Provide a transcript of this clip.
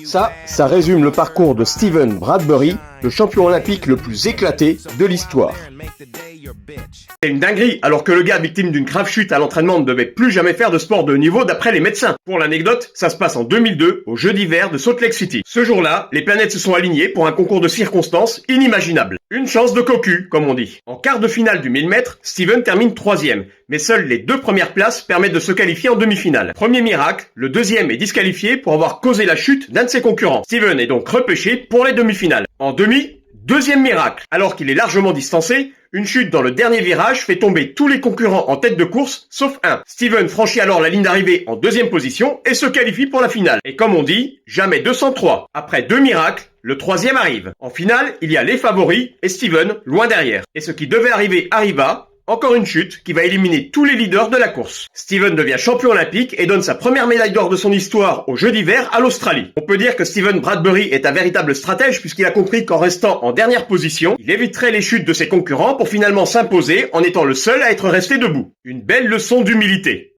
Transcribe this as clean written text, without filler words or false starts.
Ça résume le parcours de Steven Bradbury, le champion olympique le plus éclaté de l'histoire. C'est une dinguerie, alors que le gars victime d'une grave chute à l'entraînement ne devait plus jamais faire de sport de haut niveau d'après les médecins. Pour l'anecdote, ça se passe en 2002, aux Jeux d'hiver de Salt Lake City. Ce jour-là, les planètes se sont alignées pour un concours de circonstances inimaginable. Une chance de cocu, comme on dit. En quart de finale du 1000 mètres, Steven termine 3e, mais seules les 2 premières places permettent de se qualifier en demi-finale. Premier miracle, le 2e est disqualifié pour avoir causé la chute d'un de ses concurrents. Steven est donc repêché pour les demi-finales. En demi, 2e miracle. Alors qu'il est largement distancé, une chute dans le dernier virage fait tomber tous les concurrents en tête de course, sauf un. Steven franchit alors la ligne d'arrivée en 2e position et se qualifie pour la finale. Et comme on dit, jamais 203. Après 2 miracles, le 3e arrive. En finale, il y a les favoris et Steven loin derrière. Et ce qui devait arriver arriva. Encore une chute qui va éliminer tous les leaders de la course. Steven devient champion olympique et donne sa première médaille d'or de son histoire aux Jeux d'hiver à l'Australie. On peut dire que Steven Bradbury est un véritable stratège puisqu'il a compris qu'en restant en dernière position, il éviterait les chutes de ses concurrents pour finalement s'imposer en étant le seul à être resté debout. Une belle leçon d'humilité.